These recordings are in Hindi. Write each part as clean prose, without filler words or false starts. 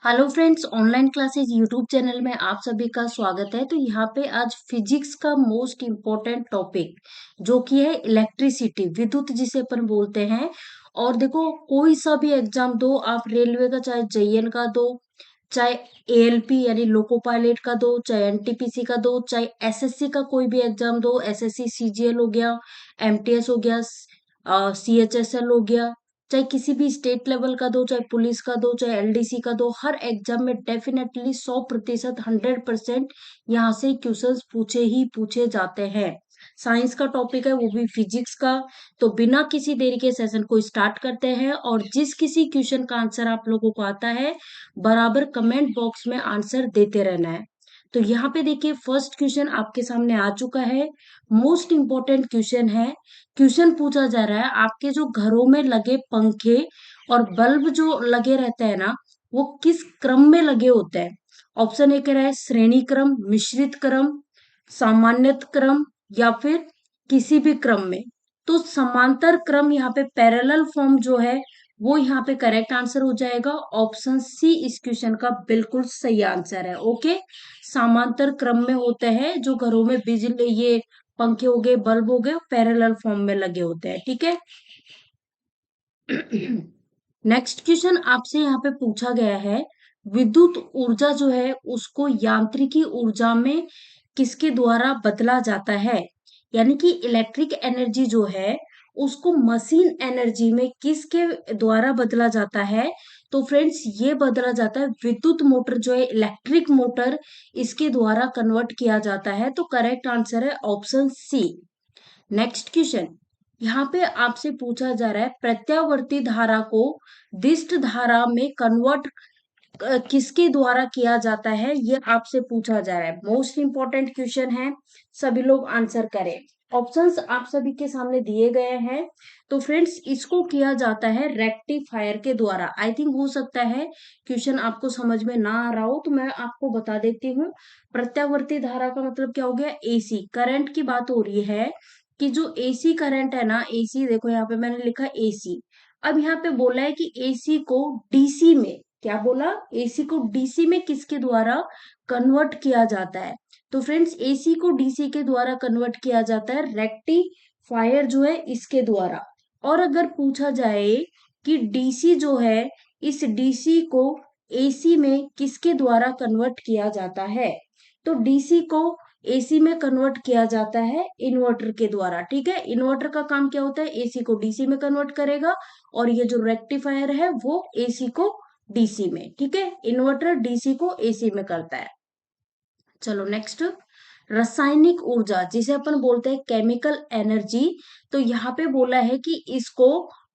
Hello friends, online classes YouTube channel में आप सभी का स्वागत है। तो यहाँ पे आज फिजिक्स का मोस्ट इम्पोर्टेंट टॉपिक जो कि है इलेक्ट्रिसिटी, विद्युत जिसे अपन बोलते हैं। और देखो, कोई सा भी एग्जाम दो आप, रेलवे का चाहे जेईएन का दो, चाहे एएलपी यानी लोको पायलट का दो, चाहे एनटीपीसी का दो, चाहे एसएससी का कोई भी एग्जाम दो, एसएससी सीजीएल हो गया, एमटीएस हो गया, सीएचएसएल हो गया, चाहे किसी भी स्टेट लेवल का दो, चाहे पुलिस का दो, चाहे एलडीसी का दो, हर एग्जाम में डेफिनेटली 100% 100% यहाँ से क्वेश्चंस पूछे ही पूछे जाते हैं। साइंस का टॉपिक है, वो भी फिजिक्स का। तो बिना किसी देरी के सेशन को स्टार्ट करते हैं, और जिस किसी क्वेश्चन का आंसर आप लोगों को आता है, बराबर कमेंट बॉक्स में आंसर देते रहना है। तो यहाँ पे देखिए, फर्स्ट क्वेश्चन आपके सामने आ चुका है। मोस्ट इंपॉर्टेंट क्वेश्चन है। क्वेश्चन पूछा जा रहा है, आपके जो घरों में लगे पंखे और बल्ब जो लगे रहते हैं ना, वो किस क्रम में लगे होते हैं। ऑप्शन ए कह रहा है श्रेणी क्रम, मिश्रित क्रम, सामान्यत क्रम, या फिर किसी भी क्रम में। तो समांतर क्रम, यहाँ पे पैरेलल फॉर्म जो है वो यहाँ पे करेक्ट आंसर हो जाएगा। ऑप्शन सी इस क्वेश्चन का बिल्कुल सही आंसर है। ओके, समांतर क्रम में होते हैं जो घरों में बिजली, ये पंखे हो गए, बल्ब हो गए, पैरेलल फॉर्म में लगे होते हैं। ठीक है। नेक्स्ट क्वेश्चन आपसे यहाँ पे पूछा गया है, विद्युत ऊर्जा जो है उसको यांत्रिकी ऊर्जा में किसके द्वारा बदला जाता है। यानी कि इलेक्ट्रिक एनर्जी जो है उसको मशीन एनर्जी में किसके द्वारा बदला जाता है। तो फ्रेंड्स, ये बदला जाता है विद्युत मोटर जो है, इलेक्ट्रिक मोटर, इसके द्वारा कन्वर्ट किया जाता है। तो करेक्ट आंसर है ऑप्शन सी। नेक्स्ट क्वेश्चन यहाँ पे आपसे पूछा जा रहा है, प्रत्यावर्ती धारा को दिष्ट धारा में कन्वर्ट किसके द्वारा किया जाता है, ये आपसे पूछा जा रहा है। मोस्ट इंपॉर्टेंट क्वेश्चन है, सभी लोग आंसर करें। ऑप्शंस आप सभी के सामने दिए गए हैं। तो फ्रेंड्स, इसको किया जाता है रेक्टिफायर के द्वारा। आई थिंक हो सकता है क्वेश्चन आपको समझ में ना आ रहा हो, तो मैं आपको बता देती हूँ। प्रत्यावर्ती धारा का मतलब क्या हो गया, एसी करंट की बात हो रही है। कि जो एसी करंट है ना, एसी देखो यहाँ पे मैंने लिखा एसी। अब यहाँ पे बोला है कि एसी को डीसी में, क्या बोला, एसी को डीसी में किसके द्वारा कन्वर्ट किया जाता है। तो फ्रेंड्स, एसी को डीसी के द्वारा कन्वर्ट किया जाता है रेक्टिफायर जो है इसके द्वारा। और अगर पूछा जाए कि डीसी जो है, इस डीसी को एसी में किसके द्वारा कन्वर्ट किया जाता है। तो डीसी को एसी में कन्वर्ट किया जाता है इन्वर्टर के द्वारा। ठीक है, इन्वर्टर का काम क्या होता है, एसी को डीसी में कन्वर्ट करेगा, और ये जो रेक्टिफायर है वो एसी को डीसी में। ठीक है, इन्वर्टर डीसी को एसी में करता है। चलो नेक्स्ट, रासायनिक ऊर्जा जिसे अपन बोलते हैं केमिकल एनर्जी। तो यहाँ पे बोला है कि इसको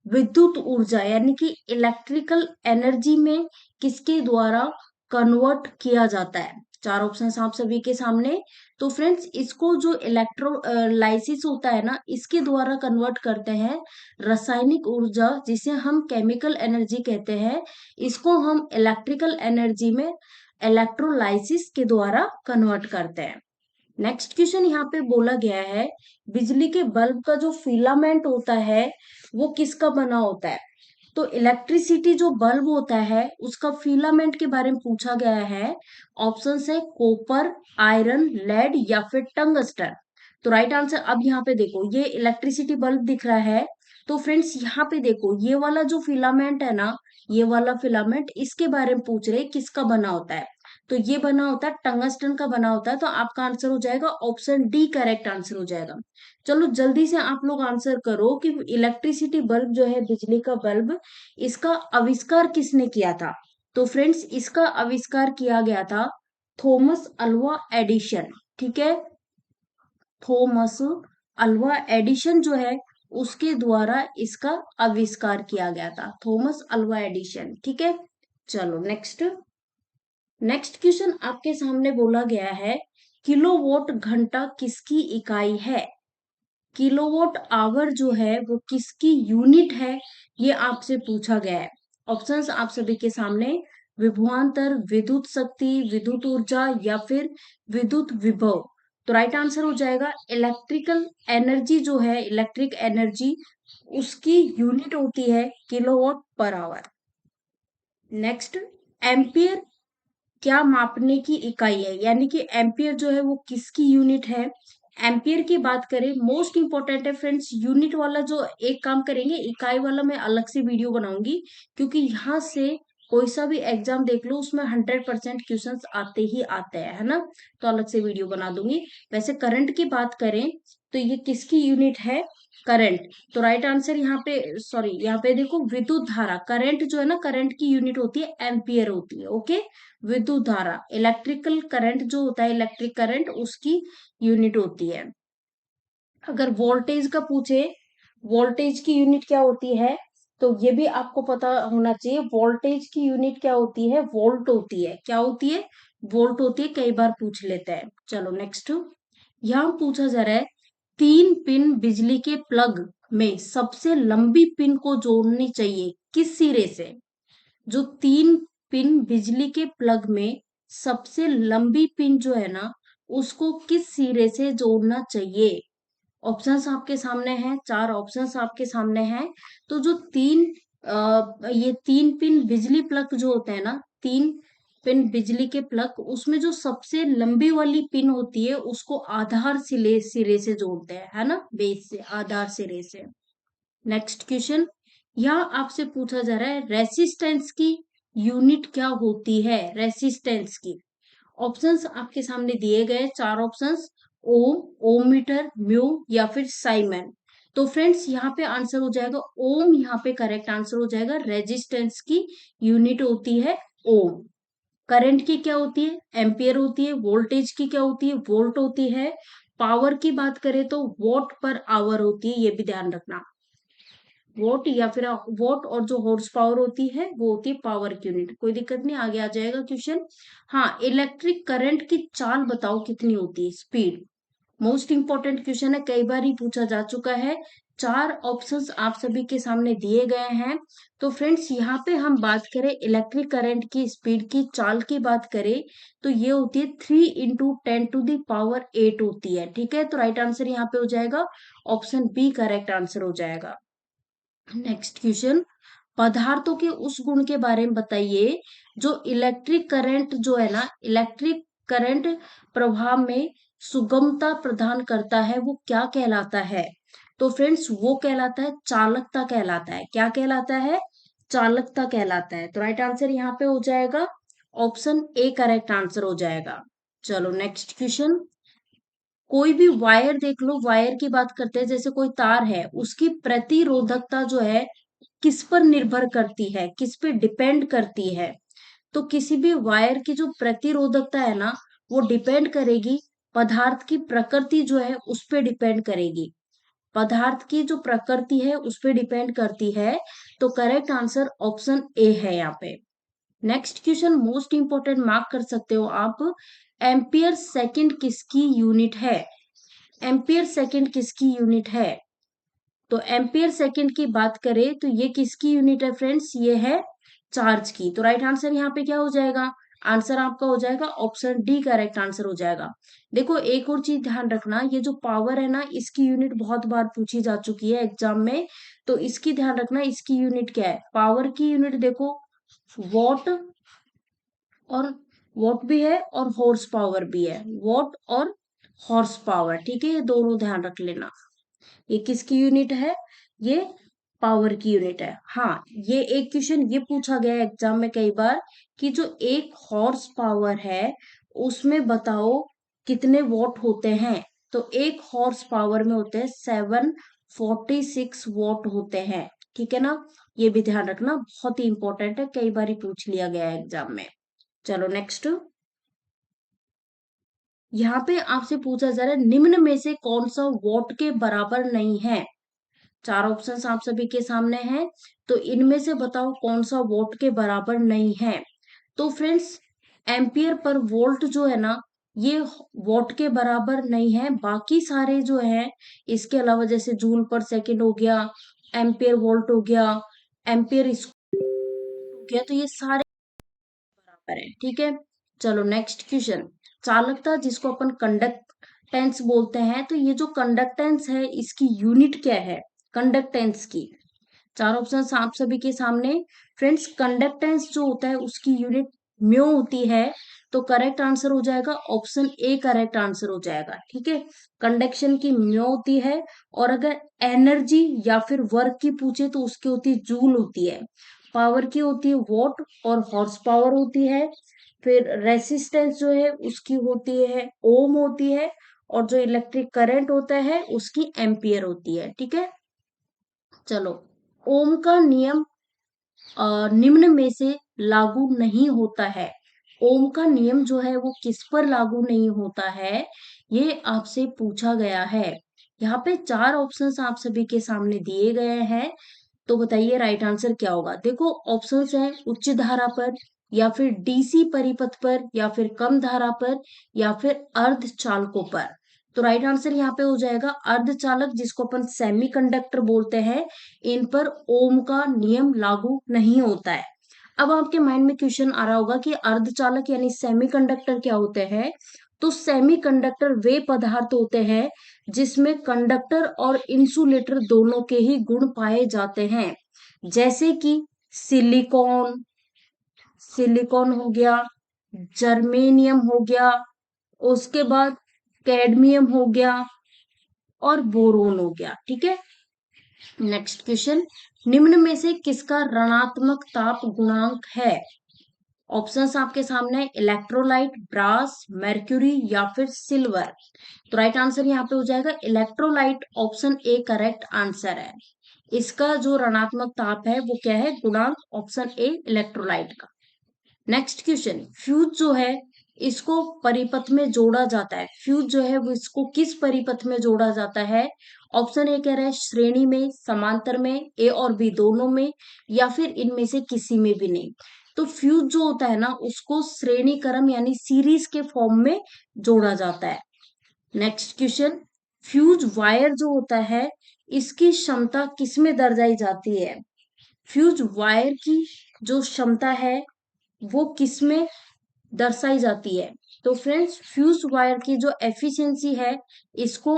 विद्युत ऊर्जा यानी कि इलेक्ट्रिकल एनर्जी में किसके द्वारा कन्वर्ट किया जाता है। चार ऑप्शन आप सभी के सामने। तो फ्रेंड्स, इसको जो इलेक्ट्रोलाइसिस होता है ना, इसके द्वारा कन्वर्ट करते हैं। रासायनिक ऊर्जा जिसे हम केमिकल एनर्जी कहते हैं, इसको हम इलेक्ट्रिकल एनर्जी में इलेक्ट्रोलाइसिस के द्वारा कन्वर्ट करते हैं। नेक्स्ट क्वेश्चन यहाँ पे बोला गया है, बिजली के बल्ब का जो फिलामेंट होता है वो किसका बना होता है। तो इलेक्ट्रिसिटी जो बल्ब होता है उसका फिलामेंट के बारे में पूछा गया है। ऑप्शन है कॉपर, आयरन, लेड, या फिर टंगस्टन। तो राइट आंसर, अब यहाँ पे देखो, ये इलेक्ट्रिसिटी बल्ब दिख रहा है। तो फ्रेंड्स, यहाँ पे देखो, ये वाला जो फिलामेंट है ना, ये वाला फिलामेंट, इसके बारे में पूछ रहे किसका बना होता है। तो ये बना होता है, टंगस्टन का बना होता है। तो आपका आंसर हो जाएगा ऑप्शन डी, करेक्ट आंसर हो जाएगा। चलो जल्दी से आप लोग आंसर करो कि इलेक्ट्रिसिटी बल्ब जो है, बिजली का बल्ब, इसका आविष्कार किसने किया था। तो फ्रेंड्स, इसका आविष्कार किया गया था थॉमस अल्वा एडिशन। ठीक है, थॉमस अल्वा एडिशन जो है उसके द्वारा इसका आविष्कार किया गया था, थॉमस अल्वा एडिशन। ठीक है। चलो नेक्स्ट, नेक्स्ट क्वेश्चन आपके सामने बोला गया है, किलोवाट घंटा किसकी इकाई है। किलोवाट आवर जो है वो किसकी यूनिट है, ये आपसे पूछा गया है। ऑप्शंस आप सभी के सामने, विभवांतर, विद्युत शक्ति, विद्युत ऊर्जा, या फिर विद्युत विभव। तो राइट आंसर हो जाएगा इलेक्ट्रिकल एनर्जी जो है, इलेक्ट्रिक एनर्जी, उसकी यूनिट होती है kilowatt per hour. Next, ampere क्या मापने की इकाई है, यानी कि एम्पियर जो है वो किसकी यूनिट है। एम्पियर की बात करें, मोस्ट इंपॉर्टेंट है फ्रेंड्स, यूनिट वाला जो एक काम करेंगे, इकाई वाला मैं अलग से वीडियो बनाऊंगी, क्योंकि यहाँ से कोई सा भी एग्जाम देख लो उसमें 100% क्वेश्चंस आते ही आते हैं, है ना। तो अलग से वीडियो बना दूंगी। वैसे करंट की बात करें तो ये किसकी यूनिट है, करंट। तो राइट आंसर यहाँ पे, सॉरी यहाँ पे देखो, विद्युत धारा, करंट जो है ना, करंट की यूनिट होती है एम्पियर होती है, ओके। विद्युत धारा, इलेक्ट्रिकल करंट जो होता है, इलेक्ट्रिक करंट, उसकी यूनिट होती है। अगर वोल्टेज का पूछे, वोल्टेज की यूनिट क्या होती है, तो ये भी आपको पता होना चाहिए। वोल्टेज की यूनिट क्या होती है, वोल्ट होती है। क्या होती है, वोल्ट होती है। कई बार पूछ लेते हैं। चलो नेक्स्ट, यहाँ पूछा जा रहा है, 3 पिन बिजली के प्लग में सबसे लंबी पिन को जोड़नी चाहिए किस सिरे से। जो 3 पिन बिजली के प्लग में सबसे लंबी पिन जो है ना, उसको किस सिरे से जोड़ना चाहिए। ऑप्शंस आपके सामने हैं, 4 ऑप्शंस आपके सामने हैं। तो जो ये 3 पिन बिजली प्लग जो होते हैं ना, 3 पिन बिजली के प्लग, उसमें जो सबसे लंबी वाली पिन होती है उसको आधार सिरे सिरे से जोड़ते हैं, है ना, बेस से, आधार सिरे से। नेक्स्ट क्वेश्चन, यहाँ आपसे पूछा जा रहा है, रेसिस्टेंस की यूनिट क्या होती है, रेसिस्टेंस की। ऑप्शंस आपके सामने दिए गए, 4 ऑप्शंस, ओम, ओम मीटर, म्यू, या फिर साइमन। तो फ्रेंड्स यहाँ पे आंसर हो जाएगा ओम, यहाँ पे करेक्ट आंसर हो जाएगा। रेजिस्टेंस की यूनिट होती है ओम। करंट की क्या होती है, एम्पियर होती है। वोल्टेज की क्या होती है, वोल्ट होती है। पावर की बात करें तो वॉट पर आवर होती है, ये भी ध्यान रखना। वोट या फिर वोट, और जो हॉर्स पावर होती है वो होती है पावर की यूनिट। कोई दिक्कत नहीं, आगे आ जाएगा क्वेश्चन। हाँ, इलेक्ट्रिक करंट की चाल बताओ कितनी होती है, स्पीड। मोस्ट इंपॉर्टेंट क्वेश्चन है, कई बार ही पूछा जा चुका है। 4 ऑप्शंस आप सभी के सामने दिए गए हैं। तो फ्रेंड्स यहाँ पे हम बात करें इलेक्ट्रिक करंट की स्पीड की चाल की बात करें, तो ये होती है 3 × 10⁸ होती है, ठीक है। तो राइट आंसर यहाँ पे हो जाएगा ऑप्शन बी, करेक्ट आंसर हो जाएगा। नेक्स्ट क्वेश्चन, पदार्थों के उस गुण के बारे में बताइए जो इलेक्ट्रिक करंट जो है ना, इलेक्ट्रिक करंट प्रवाह में सुगमता प्रदान करता है, वो क्या कहलाता है। तो फ्रेंड्स वो कहलाता है चालकता, कहलाता है। क्या कहलाता है, चालकता कहलाता है। तो राइट आंसर यहाँ पे हो जाएगा ऑप्शन ए, करेक्ट आंसर हो जाएगा। चलो नेक्स्ट क्वेश्चन, कोई भी वायर देख लो, वायर की बात करते हैं, जैसे कोई तार है, उसकी प्रतिरोधकता जो है किस पर निर्भर करती है, किस पे डिपेंड करती है। तो किसी भी वायर की जो प्रतिरोधकता है ना, वो डिपेंड करेगी पदार्थ की प्रकृति जो है उस पे डिपेंड करेगी। पदार्थ की जो प्रकृति है उस पे डिपेंड करती है। तो करेक्ट आंसर ऑप्शन ए है यहाँ पे। Next question most important, mark कर सकते हो आप, एम्पियर सेकंड किसकी यूनिट है। एम्पियर सेकंड किसकी यूनिट है। तो एम्पियर सेकंड की बात करें तो ये किसकी यूनिट है फ्रेंड्स, ये है चार्ज की। तो राइट आंसर यहाँ पे क्या हो जाएगा, आंसर आपका हो जाएगा ऑप्शन डी, करेक्ट आंसर हो जाएगा। देखो एक और चीज ध्यान रखना, ये जो पावर है ना, इसकी यूनिट बहुत बार पूछी जा चुकी है एग्जाम में। तो इसकी ध्यान रखना, इसकी यूनिट क्या है, पावर की यूनिट देखो वॉट, और वॉट भी है और हॉर्स पावर भी है, वॉट और हॉर्स पावर, ठीक है, ये दोनों ध्यान रख लेना। ये किसकी यूनिट है, ये पावर की यूनिट है। हाँ, ये एक क्वेश्चन ये पूछा गया है एग्जाम में कई बार, कि जो एक हॉर्स पावर है उसमें बताओ कितने वॉट होते हैं। तो एक हॉर्स पावर में होते हैं 746 वॉट होते हैं, ठीक है ना। ये भी ध्यान रखना, बहुत ही इंपॉर्टेंट है, कई बार ही पूछ लिया गया है एग्जाम में। चलो नेक्स्ट, यहाँ पे आपसे पूछा जा रहा है, निम्न में से कौन सा वॉट के बराबर नहीं है। 4 ऑप्शंस आप सभी के सामने हैं। तो इनमें से बताओ कौन सा वोल्ट के बराबर नहीं है। तो फ्रेंड्स एम्पियर पर वोल्ट जो है ना, ये वोल्ट के बराबर नहीं है। बाकी सारे जो है इसके अलावा, जैसे जूल पर सेकंड हो गया, एम्पियर वोल्ट हो गया, एम्पियर हो गया, तो ये सारे बराबर है, ठीक है। चलो नेक्स्ट क्वेश्चन, चालकता जिसको अपन कंडक्टेंस बोलते हैं, तो ये जो कंडक्टेंस है इसकी यूनिट क्या है, कंडक्टेंस की। चार ऑप्शन आप सभी के सामने। फ्रेंड्स, कंडक्टेंस जो होता है उसकी यूनिट म्यो होती है, तो करेक्ट आंसर हो जाएगा ऑप्शन ए, करेक्ट आंसर हो जाएगा। ठीक है, कंडक्शन की म्यो होती है। और अगर एनर्जी या फिर वर्क की पूछे तो उसकी होती है जूल होती है। पावर की होती है वॉट और हॉर्स पावर होती है। फिर रेसिस्टेंस जो है उसकी होती है ओम होती है। और जो इलेक्ट्रिक करंट होता है उसकी एम्पियर होती है। ठीक है, चलो। ओम का नियम निम्न में से लागू नहीं होता है। ओम का नियम जो है वो किस पर लागू नहीं होता है, ये आपसे पूछा गया है। यहाँ पे चार ऑप्शंस आप सभी के सामने दिए गए हैं, तो बताइए राइट आंसर क्या होगा। देखो, ऑप्शंस हैं उच्च धारा पर, या फिर डीसी परिपथ पर, या फिर कम धारा पर, या फिर अर्धचालकों पर। तो राइट आंसर यहाँ पे हो जाएगा अर्धचालक, जिसको अपन सेमीकंडक्टर बोलते हैं। इन पर ओम का नियम लागू नहीं होता है। अब आपके माइंड में क्वेश्चन आ रहा होगा कि अर्धचालक यानी सेमीकंडक्टर क्या होते हैं। तो सेमीकंडक्टर वे पदार्थ होते हैं जिसमें कंडक्टर और इंसुलेटर दोनों के ही गुण पाए जाते हैं। जैसे कि सिलिकॉन, सिलिकॉन हो गया, जर्मेनियम हो गया, उसके बाद कैडमियम हो गया, और बोरोन हो गया। ठीक है, नेक्स्ट क्वेश्चन, निम्न में से किसका ऋणात्मक ताप गुणांक है। ऑप्शंस आपके सामने है, इलेक्ट्रोलाइट, ब्रास, mercury या फिर सिल्वर। तो राइट आंसर यहाँ पे हो जाएगा electrolyte, option A correct answer है। इसका जो ऋणात्मक ताप है वो क्या है, गुणांक, ऑप्शन ए इलेक्ट्रोलाइट का। नेक्स्ट क्वेश्चन, फ्यूज जो है इसको परिपथ में जोड़ा जाता है। फ्यूज जो है वो इसको किस परिपथ में जोड़ा जाता है। ऑप्शन ए कह रहा है श्रेणी में, समांतर में, ए और बी दोनों में, या फिर इनमें से किसी में भी नहीं। तो फ्यूज जो होता है ना उसको श्रेणी क्रम यानी सीरीज के फॉर्म में जोड़ा जाता है। नेक्स्ट क्वेश्चन, फ्यूज वायर जो होता है इसकी क्षमता किसमें दर्शाई जाती है। फ्यूज वायर की जो क्षमता है वो किसमें दर्शाई जाती है। तो फ्रेंड्स, फ्यूज वायर की जो एफिशिएंसी है इसको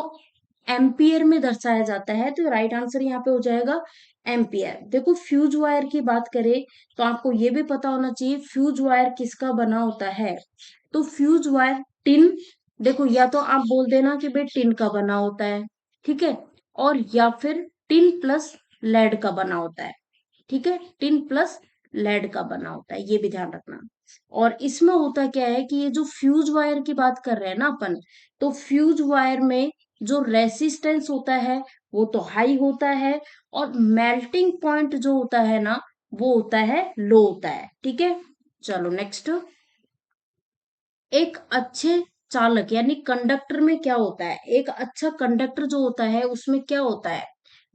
एम्पियर में दर्शाया जाता है। तो राइट आंसर यहाँ पे हो जाएगा एम्पियर। देखो, फ्यूज वायर की बात करें तो आपको ये भी पता होना चाहिए फ्यूज वायर किसका बना होता है। तो फ्यूज वायर टिन, देखो या तो आप बोल देना कि भाई टिन का बना होता है, ठीक है, और या फिर टिन प्लस लेड का बना होता है। ठीक है, टिन प्लस लेड का बना होता है, ये भी ध्यान रखना। और इसमें होता क्या है कि ये जो फ्यूज वायर की बात कर रहे हैं ना अपन, तो फ्यूज वायर में जो रेसिस्टेंस होता है वो तो हाई होता है, और मेल्टिंग पॉइंट जो होता है ना वो होता है लो होता है। ठीक है, चलो नेक्स्ट। एक अच्छे चालक यानी कंडक्टर में क्या होता है, एक अच्छा कंडक्टर जो होता है उसमें क्या होता है,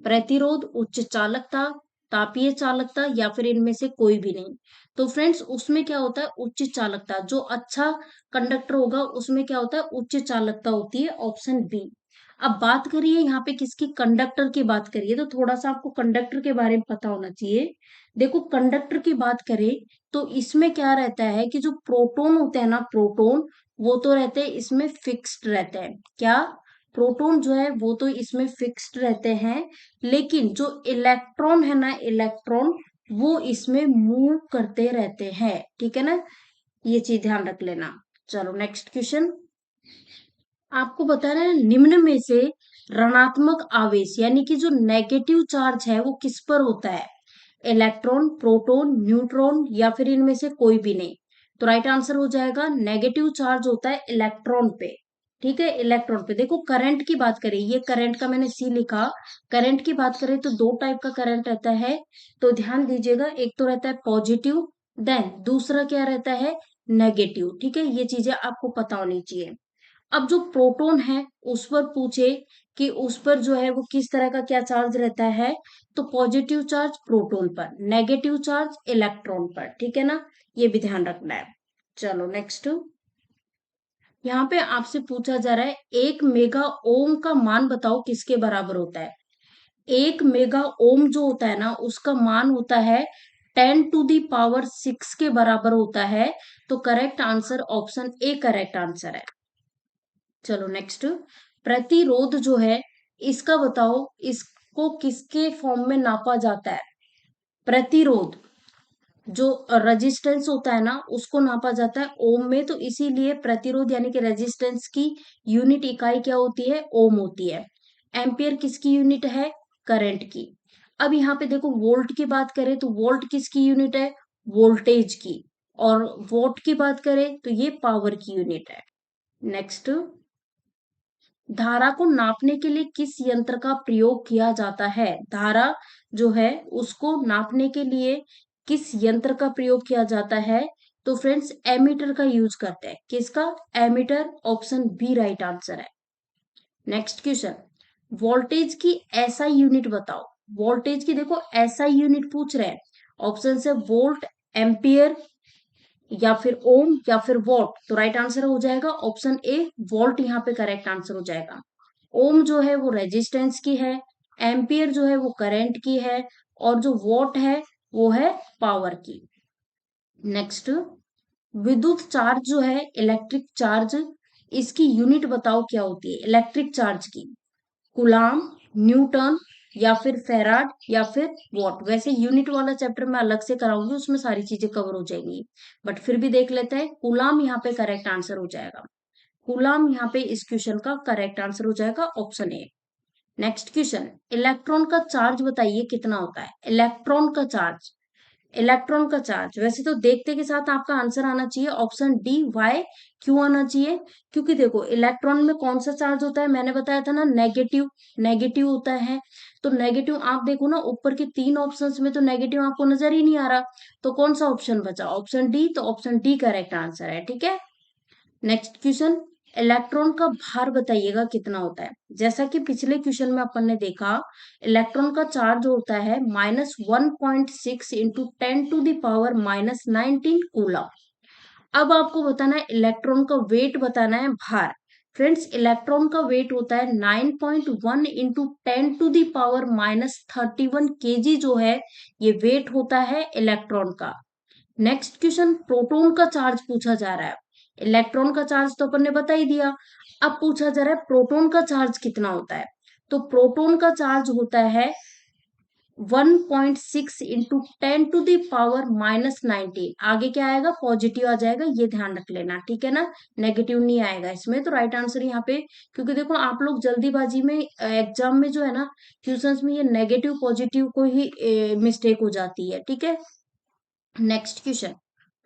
प्रतिरोध, उच्च चालकता, तापीय चालकता, या फिर इनमें से कोई भी नहीं। तो फ्रेंड्स, उसमें क्या होता है, उच्च चालकता। जो अच्छा कंडक्टर होगा उसमें क्या होता है, उच्च चालकता होती है, ऑप्शन बी। अब बात करिए यहाँ पे किसकी, कंडक्टर की बात करिए, तो थोड़ा सा आपको कंडक्टर के बारे में पता होना चाहिए। देखो, कंडक्टर की बात करें तो इसमें क्या रहता है कि जो प्रोटॉन होते हैं ना, प्रोटॉन, वो तो रहते हैं इसमें फिक्स्ड रहते हैं। क्या, प्रोटॉन जो है वो तो इसमें फिक्स्ड रहते हैं, लेकिन जो इलेक्ट्रॉन है ना, इलेक्ट्रॉन वो इसमें मूव करते रहते हैं। ठीक है ना, ये चीज ध्यान रख लेना। चलो नेक्स्ट क्वेश्चन, आपको बताना है निम्न में से ऋणात्मक आवेश यानी कि जो नेगेटिव चार्ज है वो किस पर होता है। इलेक्ट्रॉन, प्रोटॉन, न्यूट्रॉन, या फिर इनमें से कोई भी नहीं। तो राइट आंसर हो जाएगा नेगेटिव चार्ज होता है इलेक्ट्रॉन पे। ठीक है, इलेक्ट्रॉन पे। देखो, करंट की बात करें, ये करंट का मैंने सी लिखा। करंट की बात करें तो दो टाइप का करंट रहता है, तो ध्यान दीजिएगा। एक तो रहता है पॉजिटिव, देन दूसरा क्या रहता है, नेगेटिव। ठीक है, ये चीजें आपको पता होनी चाहिए। अब जो प्रोटॉन है उस पर पूछे कि उस पर जो है वो किस तरह का क्या चार्ज रहता है, तो पॉजिटिव चार्ज प्रोटॉन पर, नेगेटिव चार्ज इलेक्ट्रॉन पर। ठीक है ना, ये भी ध्यान रखना है। चलो नेक्स्ट, यहाँ पे आपसे पूछा जा रहा है एक मेगा ओम का मान बताओ किसके बराबर होता है। एक मेगा ओम जो होता है ना उसका मान होता है 10⁶ के बराबर होता है। तो correct answer option A correct answer है। चलो नेक्स्ट, प्रतिरोध जो है इसका बताओ, इसको किसके फॉर्म में नापा जाता है। प्रतिरोध जो रेजिस्टेंस होता है ना उसको नापा जाता है ओम में, तो इसीलिए प्रतिरोध यानी कि रेजिस्टेंस की यूनिट इकाई क्या होती है, ओम होती है। एम्पियर किसकी यूनिट है, करंट की। अब यहाँ पे देखो वोल्ट की बात करें तो वोल्ट किसकी यूनिट है, वोल्टेज की। और वोट की बात करें तो ये पावर की यूनिट है। नेक्स्ट, धारा को नापने के लिए किस यंत्र का प्रयोग किया जाता है, धारा जो है उसको नापने के लिए किस यंत्र का प्रयोग किया जाता है, तो फ्रेंड्स एमीटर का यूज करते हैं। किसका, ammeter, option B right answer है। नेक्स्ट क्वेश्चन, वोल्टेज की ऐसा यूनिट बताओ। वोल्टेज की देखो ऐसा यूनिट पूछ रहे हैं, ऑप्शन है वोल्ट, एम्पियर, या फिर ओम, या फिर वॉट। तो राइट आंसर हो जाएगा ऑप्शन ए वोल्ट, यहाँ पे करेक्ट आंसर हो जाएगा। ओम जो है वो रेजिस्टेंस की है, एम्पियर जो है वो करंट की है, और जो वॉट है वो है पावर की। नेक्स्ट, विद्युत चार्ज जो है इलेक्ट्रिक चार्ज, इसकी यूनिट बताओ क्या होती है इलेक्ट्रिक चार्ज की, कुलाम, न्यूटन, या फिर फेराड, या फिर वॉट। वैसे यूनिट वाला चैप्टर मैं अलग से कराऊंगी, उसमें सारी चीजें कवर हो जाएंगी, बट फिर भी देख लेते हैं। कुलाम यहाँ पे करेक्ट आंसर हो जाएगा। कुलाम यहाँ पे इस क्वेश्चन का करेक्ट आंसर हो जाएगा option A. Next question, electron का चार्ज बताइए कितना होता है, इलेक्ट्रॉन का चार्ज। इलेक्ट्रॉन का चार्ज वैसे तो देखते के साथ आपका आंसर आना चाहिए ऑप्शन डी वाई। क्यों आना चाहिए, क्योंकि देखो इलेक्ट्रॉन में कौन सा चार्ज होता है, मैंने बताया था ना नेगेटिव, नेगेटिव होता है। तो नेगेटिव आप देखो ना ऊपर के तीन ऑप्शंस में तो नेगेटिव आपको नजर ही नहीं आ रहा, तो कौन सा ऑप्शन बचा, ऑप्शन डी। तो ऑप्शन डी करेक्ट आंसर है, ठीक है। नेक्स्ट क्वेश्चन, इलेक्ट्रॉन का भार बताइएगा कितना होता है। जैसा कि पिछले क्वेश्चन में अपन ने देखा, इलेक्ट्रॉन का चार्ज होता है -1.6 into 10 to the power -19 coulomb. अब आपको बताना है इलेक्ट्रॉन का वेट, बताना है भार। फ्रेंड्स इलेक्ट्रॉन का वेट होता है 9.1 इंटू 10 टू द पावर -31 जो है, ये वेट होता है इलेक्ट्रॉन का। नेक्स्ट क्वेश्चन, प्रोटॉन का चार्ज पूछा जा रहा है। इलेक्ट्रॉन का चार्ज तो अपन ने बता ही दिया, अब पूछा जा रहा है प्रोटॉन का चार्ज कितना होता है। तो प्रोटॉन का चार्ज होता है 1.6 इंटू 10 टू द पावर -19। आगे क्या आएगा, पॉजिटिव आ जाएगा, ये ध्यान रख लेना, ठीक है ना। नेगेटिव नहीं आएगा इसमें, तो राइट आंसर यहाँ पे, क्योंकि देखो आप लोग जल्दीबाजी में एग्जाम में जो है ना क्वेश्चंस में ये नेगेटिव पॉजिटिव को ही मिस्टेक हो जाती है, ठीक है। नेक्स्ट क्वेश्चन,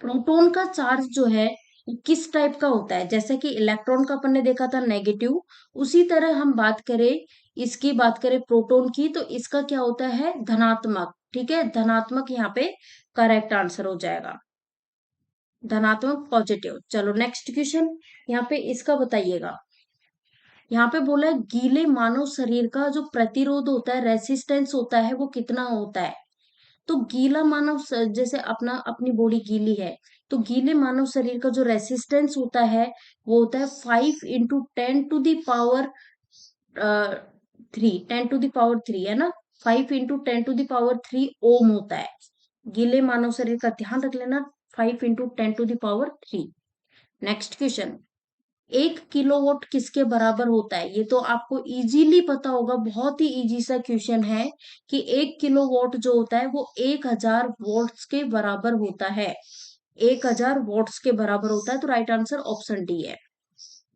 प्रोटॉन का चार्ज जो है वो किस टाइप का होता है, जैसे कि इलेक्ट्रॉन का अपन ने देखा था नेगेटिव, उसी तरह हम बात करें, इसकी बात करें प्रोटॉन की, तो इसका क्या होता है, धनात्मक, ठीक है। धनात्मक यहाँ पे करेक्ट आंसर हो जाएगा, धनात्मक पॉजिटिव। चलो नेक्स्ट क्वेश्चन, यहाँ पे इसका बताइएगा। यहाँ पे बोला है गीले मानव शरीर का जो प्रतिरोध होता है, रेसिस्टेंस होता है, वो कितना होता है। तो गीला मानव जैसे अपना अपनी बॉडी गीली है, तो गीले मानव शरीर का जो रेसिस्टेंस होता है वो होता है 5 into 10 to the power 3, 10 to the power 3 है ना, 5 into 10 to the power 3 ohm होता है। गीले मानव शरीर का ध्यान रख लेना, 5 into 10 to the power 3। Next question, 1 kilowatt किसके बराबर होता है, ये तो आपको इजीली पता होगा, बहुत ही इजी सा क्वेश्चन है कि 1 किलोवाट जो होता है वो 1000 वोल्ट्स के बराबर होता है, 1000 वोल्ट्स के बराबर होता है, तो राइट आंसर ऑप्शन डी है।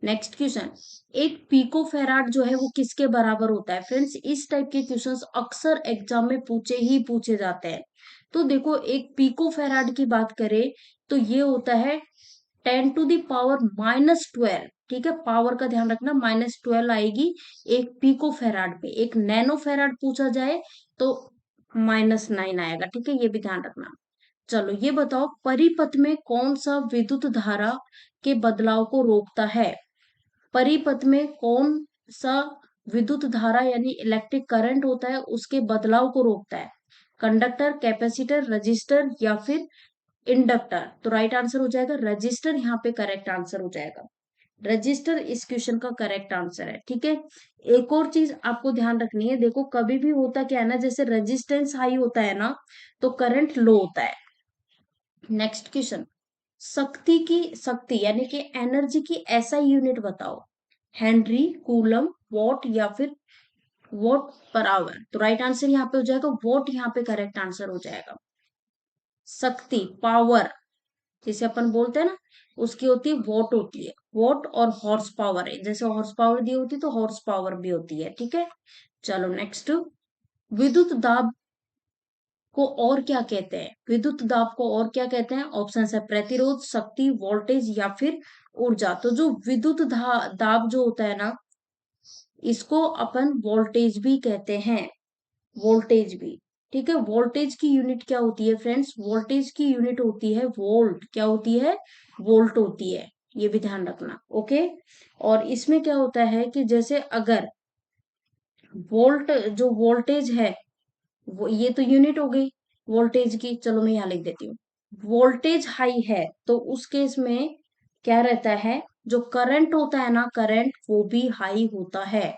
नेक्स्ट क्वेश्चन, एक पिको फैराड जो है वो किसके बराबर होता है। फ्रेंड्स इस टाइप के क्वेश्चंस अक्सर एग्जाम में पूछे ही पूछे जाते हैं। तो देखो एक पिको फैराड की बात करें तो ये होता है 10 टू दी पावर -12, ठीक है। पावर का ध्यान रखना, -12 आएगी एक पिको फैराड पे। एक नैनो फैराड पूछा जाए तो -9 आएगा, ठीक है, ये भी ध्यान रखना। चलो ये बताओ परिपथ में कौन सा विद्युत धारा के बदलाव को रोकता है। परिपथ में कौन सा विद्युत धारा यानी इलेक्ट्रिक करंट होता है उसके बदलाव को रोकता है, कंडक्टर, कैपेसिटर, रजिस्टर, या फिर इंडक्टर। तो राइट आंसर हो जाएगा रजिस्टर, यहाँ पे करेक्ट आंसर हो जाएगा। रजिस्टर इस क्वेश्चन का करेक्ट आंसर है, ठीक है। एक और चीज आपको ध्यान रखनी है, देखो कभी भी होता क्या है ना, जैसे रेजिस्टेंस हाई होता है ना तो करंट लो होता है। नेक्स्ट क्वेश्चन, शक्ति यानी कि एनर्जी की ऐसा यूनिट बताओ, हेनरी, कूलम, वॉट, या फिर वॉट पर आवर। तो राइट आंसर यहाँ पे हो जाएगा वॉट, यहाँ पे करेक्ट आंसर हो जाएगा। शक्ति, पावर, जिसे अपन बोलते हैं ना, उसकी होती है वॉट होती है। वॉट और हॉर्स पावर है, जैसे हॉर्स पावर दी होती है तो हॉर्स पावर भी होती है, ठीक है। चलो नेक्स्ट, विद्युत दाब को और क्या कहते हैं? विद्युत दाब को और क्या कहते हैं? ऑप्शन है प्रतिरोध, शक्ति, वोल्टेज या फिर ऊर्जा। तो जो विद्युत दाब जो होता है ना, इसको अपन वोल्टेज भी कहते हैं, वोल्टेज भी, ठीक है। वोल्टेज की यूनिट क्या होती है फ्रेंड्स? वोल्टेज की यूनिट होती है वोल्ट। क्या होती है? वोल्ट होती है, ये भी ध्यान रखना, ओके। और इसमें क्या होता है कि जैसे अगर वोल्ट, जो वोल्टेज है वो, ये तो यूनिट हो गई वोल्टेज की, चलो मैं यहाँ लिख देती हूँ। वोल्टेज हाई है तो उस केस में क्या रहता है, जो करंट होता है ना, करंट वो भी हाई होता है।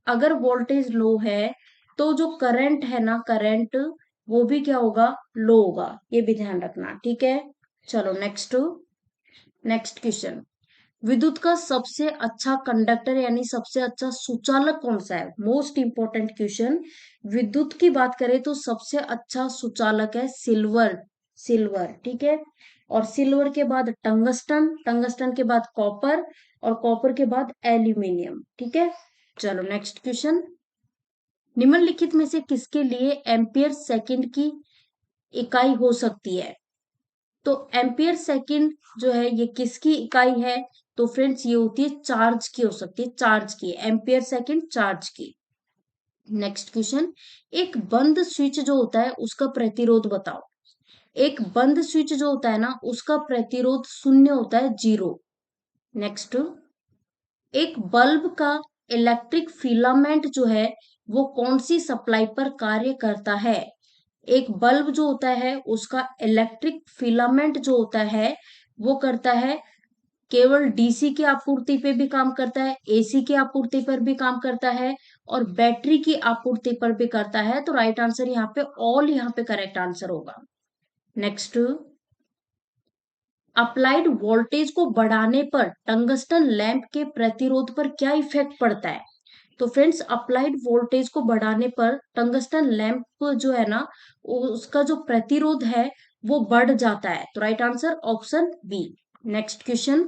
अगर वोल्टेज लो है तो जो करंट है ना, करंट वो भी क्या होगा? लो होगा, ये भी ध्यान रखना, ठीक है। चलो नेक्स्ट, नेक्स्ट क्वेश्चन, विद्युत का सबसे अच्छा कंडक्टर यानी सबसे अच्छा सुचालक कौन सा है? Most important question. विद्युत की बात करें तो सबसे अच्छा सुचालक है सिल्वर, सिल्वर, ठीक है। और सिल्वर के बाद टंगस्टन, टंगस्टन के बाद कॉपर, और कॉपर के बाद एल्यूमिनियम, ठीक है। चलो नेक्स्ट क्वेश्चन, निम्नलिखित में से किसके लिए एम्पियर सेकंड की इकाई हो सकती है? तो एम्पियर सेकंड जो है ये किसकी इकाई है? तो फ्रेंड्स ये होती है चार्ज की, हो सकती है चार्ज की, एम्पियर सेकंड चार्ज की। नेक्स्ट क्वेश्चन, एक बंद स्विच जो होता है उसका प्रतिरोध बताओ। एक बंद स्विच जो होता है ना, उसका प्रतिरोध शून्य होता है, जीरो। नेक्स्ट, एक बल्ब का इलेक्ट्रिक फिलामेंट जो है वो कौन सी सप्लाई पर कार्य करता है? एक बल्ब जो होता है उसका इलेक्ट्रिक फिलामेंट जो होता है वो करता है, केवल डीसी की आपूर्ति पे भी काम करता है, एसी की आपूर्ति पर भी काम करता है, और बैटरी की आपूर्ति पर भी करता है। तो राइट आंसर यहाँ पे ऑल, यहाँ पे करेक्ट आंसर होगा। नेक्स्ट, अप्लाइड वोल्टेज को बढ़ाने पर टंगस्टन लैंप के प्रतिरोध पर क्या इफेक्ट पड़ता है? तो फ्रेंड्स, अप्लाइड वोल्टेज को बढ़ाने पर टंगस्टन लैंप जो है ना, उसका जो प्रतिरोध है वो बढ़ जाता है। तो right answer option B. Next question,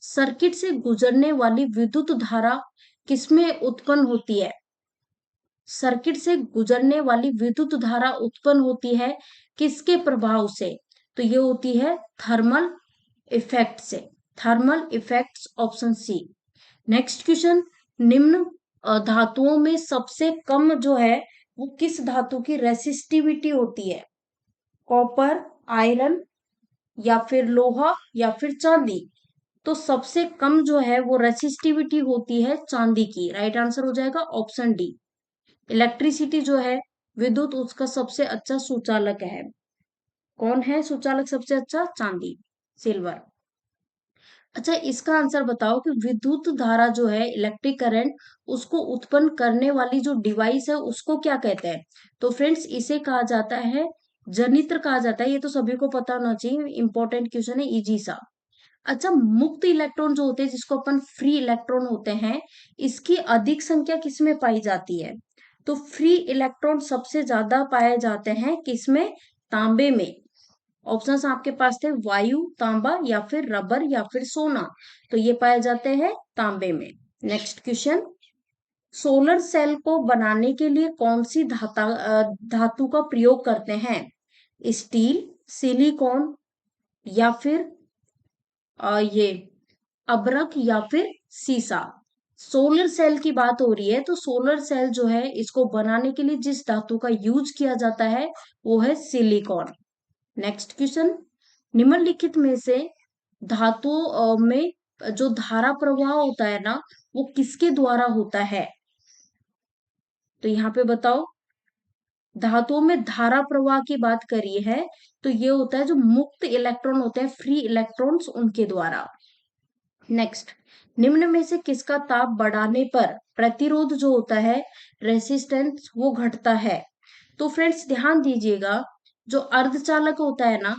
circuit से गुजरने वाली विद्युत धारा किसमें उत्पन्न होती है? सर्किट से गुजरने वाली विद्युत धारा उत्पन्न होती है किसके प्रभाव से? तो ये होती है थर्मल इफेक्ट से, thermal effects, option C. Next question, निम्न धातुओं में सबसे कम जो है वो किस धातु की रेसिस्टिविटी होती है? कॉपर, आयरन, या फिर लोहा, या फिर चांदी। तो सबसे कम जो है वो रेसिस्टिविटी होती है चांदी की, राइट आंसर हो जाएगा ऑप्शन डी। इलेक्ट्रिसिटी जो है, विद्युत, उसका सबसे अच्छा सुचालक है, कौन है सुचालक सबसे अच्छा? चांदी, सिल्वर। अच्छा, इसका आंसर बताओ कि विद्युत धारा जो है, इलेक्ट्रिक करंट, उसको उत्पन्न करने वाली जो डिवाइस है उसको क्या कहते हैं? तो फ्रेंड्स, इसे कहा जाता है जनित्र कहा जाता है। ये तो सभी को पता होना चाहिए, इंपॉर्टेंट क्वेश्चन है, इजी सा। अच्छा, मुक्त इलेक्ट्रॉन जो होते हैं, जिसको अपन फ्री इलेक्ट्रॉन होते हैं, इसकी अधिक संख्या किसमें पाई जाती है? तो फ्री इलेक्ट्रॉन सबसे ज्यादा पाए जाते हैं किसमें? तांबे में। ऑप्शंस आपके पास थे वायु, तांबा, या फिर रबर, या फिर सोना। तो ये पाए जाते हैं तांबे में। नेक्स्ट क्वेश्चन, सोलर सेल को बनाने के लिए कौन सी धातु का प्रयोग करते हैं? स्टील, सिलिकॉन, या फिर ये अभ्रक, या फिर सीसा। सोलर सेल की बात हो रही है तो सोलर सेल जो है इसको बनाने के लिए जिस धातु का यूज किया जाता है वो है सिलिकॉन। नेक्स्ट क्वेश्चन, निम्नलिखित में से धातुओं में जो धारा प्रवाह होता है ना, वो किसके द्वारा होता है? तो यहाँ पे बताओ, धातुओं में धारा प्रवाह की बात करी है तो ये होता है जो मुक्त इलेक्ट्रॉन होते हैं, फ्री इलेक्ट्रॉन्स, उनके द्वारा। नेक्स्ट, निम्न में से किसका ताप बढ़ाने पर प्रतिरोध जो होता है, रेसिस्टेंस, वो घटता है? तो फ्रेंड्स ध्यान दीजिएगा, जो अर्धचालक होता है ना,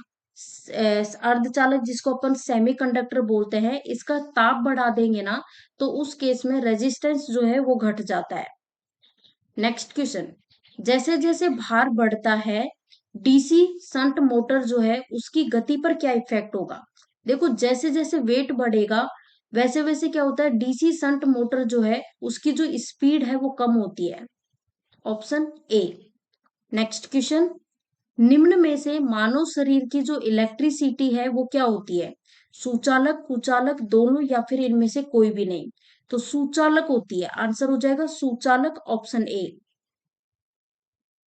अर्धचालक जिसको अपन सेमीकंडक्टर बोलते हैं, इसका ताप बढ़ा देंगे ना तो उस केस में रेजिस्टेंस जो है वो घट जाता है। नेक्स्ट क्वेश्चन, जैसे जैसे भार बढ़ता है डीसी शंट मोटर जो है उसकी गति पर क्या इफेक्ट होगा? देखो जैसे जैसे वेट बढ़ेगा वैसे वैसे क्या होता है, डीसी शंट मोटर जो है उसकी जो स्पीड है वो कम होती है। Option A. नेक्स्ट क्वेश्चन, निम्न में से मानव शरीर की जो इलेक्ट्रिसिटी है वो क्या होती है? सुचालक, कुचालक, दोनों, या फिर इनमें से कोई भी नहीं? तो सुचालक होती है, आंसर हो जाएगा सुचालक, ऑप्शन ए।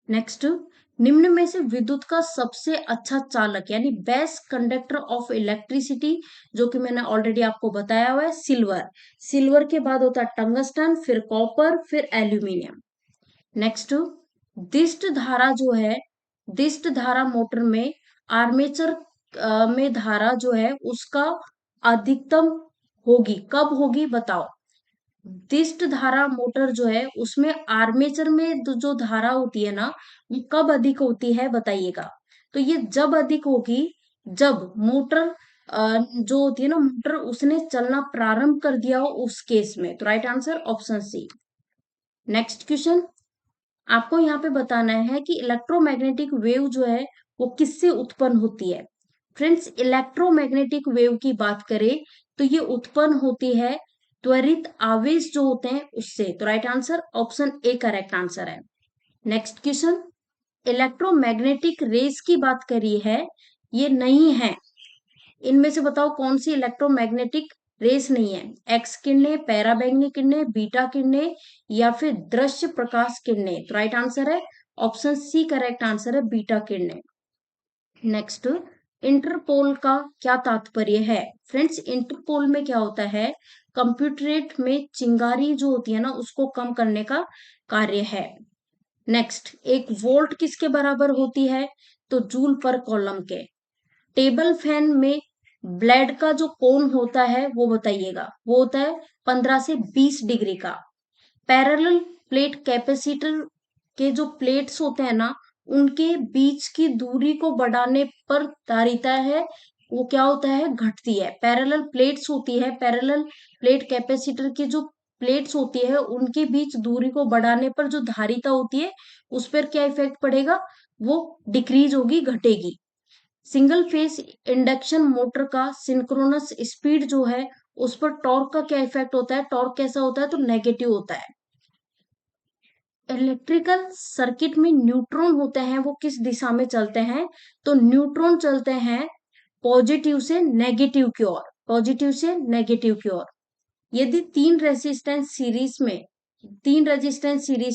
नेक्स्ट, निम्न में से विद्युत का सबसे अच्छा चालक यानी बेस्ट कंडक्टर ऑफ इलेक्ट्रिसिटी, जो कि मैंने ऑलरेडी आपको बताया हुआ है, सिल्वर। सिल्वर के बाद होता है टंगस्टन, फिर कॉपर, फिर एल्यूमिनियम। नेक्स्ट, दिष्ट धारा जो है, दिष्ट धारा मोटर में आर्मेचर में धारा जो है उसका अधिकतम होगी, कब होगी बताओ? दिष्ट धारा मोटर जो है उसमें आर्मेचर में जो धारा होती है ना वो कब अधिक होती है बताइएगा? तो ये जब अधिक होगी जब मोटर जो होती है ना मोटर उसने चलना प्रारंभ कर दिया हो उस केस में। तो right answer option C. Next question, आपको यहाँ पे बताना है कि इलेक्ट्रोमैग्नेटिक वेव जो है वो किससे उत्पन्न होती है? फ्रेंड्स, इलेक्ट्रोमैग्नेटिक वेव की बात करें तो ये उत्पन्न होती है त्वरित आवेश जो होते हैं उससे। तो right answer option A correct answer है। नेक्स्ट क्वेश्चन, इलेक्ट्रोमैग्नेटिक रेस की बात करी है, ये नहीं है, इनमें से बताओ कौन सी इलेक्ट्रोमैग्नेटिक रेस नहीं है? एक्स किरणें, पैराबैंगनी किरणें, बीटा किरणें, या फिर दृश्य प्रकाश किरणें? तो राइट आंसर है ऑप्शन सी करेक्ट आंसर है, बीटा किरणें। नेक्स्ट, इंटरपोल का क्या तात्पर्य है? फ्रेंड्स, इंटरपोल में क्या होता है, कंप्यूटरेट में चिंगारी जो होती है ना उसको कम करने का कार्य है। नेक्स्ट, एक वोल्ट किसके बराबर होती है? तो जूल पर कॉलम के। टेबल फैन में ब्लेड का जो कोण होता है वो बताइएगा, वो होता है 15 से 20 डिग्री का। पैरेलल प्लेट कैपेसिटर के जो प्लेट्स होते हैं ना उनके बीच की दूरी को बढ़ाने पर धारिता है वो क्या होता है, घटती है। पैरेलल प्लेट्स होती है, पैरेलल प्लेट कैपेसिटर की जो प्लेट्स होती है उनके बीच दूरी को बढ़ाने पर जो धारिता होती है उस पर क्या इफेक्ट पड़ेगा, वो डिक्रीज होगी, घटेगी। सिंगल फेस इंडक्शन मोटर का सिंक्रोनस स्पीड जो है उस पर टॉर्क का क्या इफेक्ट होता है? टॉर्क कैसा होता है? तो नेगेटिव होता है। इलेक्ट्रिकल सर्किट में न्यूट्रॉन होते हैं वो किस दिशा में चलते हैं? तो न्यूट्रॉन चलते हैं पॉजिटिव से नेगेटिव की ओर, पॉजिटिव से नेगेटिव की ओर। यदि तीन रेजिस्टेंस सीरीज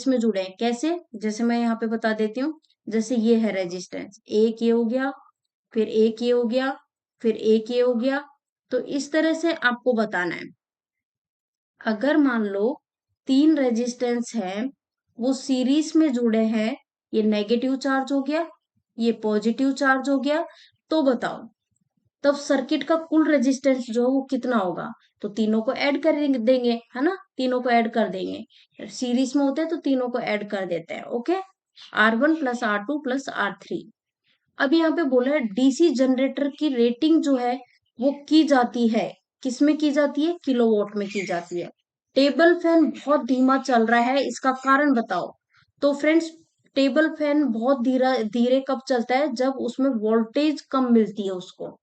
में जुड़े हैं, कैसे? जैसे मैं यहाँ पे बता देती हूँ, जैसे ये है रेजिस्टेंस, एक ये हो गया, फिर एक ये हो गया, फिर एक ये हो गया। तो इस तरह से आपको बताना है। अगर मान लो तीन रेजिस्टेंस है वो सीरीज में जुड़े हैं, ये नेगेटिव चार्ज हो गया, ये पॉजिटिव चार्ज हो गया, तो बताओ तब सर्किट का कुल रेजिस्टेंस जो है वो कितना होगा? तो तीनों को ऐड कर देंगे, है ना, तीनों को ऐड कर देंगे, सीरीज में होते हैं तो तीनों को ऐड कर देते हैं। Okay, R1 plus R2 plus R3। अब यहाँ पे बोला है डीसी जनरेटर की रेटिंग जो है वो की जाती है, किसमें की जाती है? किलोवाट में की जाती है। टेबल फैन बहुत धीमा चल रहा है, इसका कारण बताओ? तो फ्रेंड्स, टेबल फैन बहुत धीरे धीरे कब चलता है? जब उसमें वोल्टेज कम मिलती है उसको।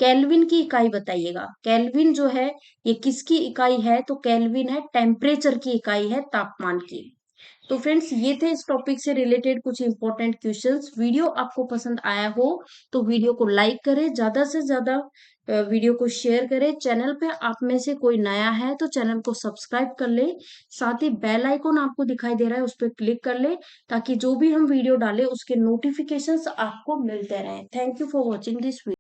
केल्विन की इकाई बताइएगा, केल्विन जो है ये किसकी इकाई है? तो केल्विन है टेम्परेचर की इकाई है, तापमान की। तो फ्रेंड्स, ये थे इस टॉपिक से रिलेटेड कुछ इंपॉर्टेंट क्वेश्चंस। वीडियो आपको पसंद आया हो तो वीडियो को लाइक करें, ज्यादा से ज्यादा वीडियो को शेयर करें। चैनल पे आप में से कोई नया है तो चैनल को सब्सक्राइब कर ले, साथ ही बेल आइकॉन आपको दिखाई दे रहा है उस पर क्लिक कर ले ताकि जो भी हम वीडियो डालें उसके नोटिफिकेशंस आपको मिलते रहें। Thank you for watching this video.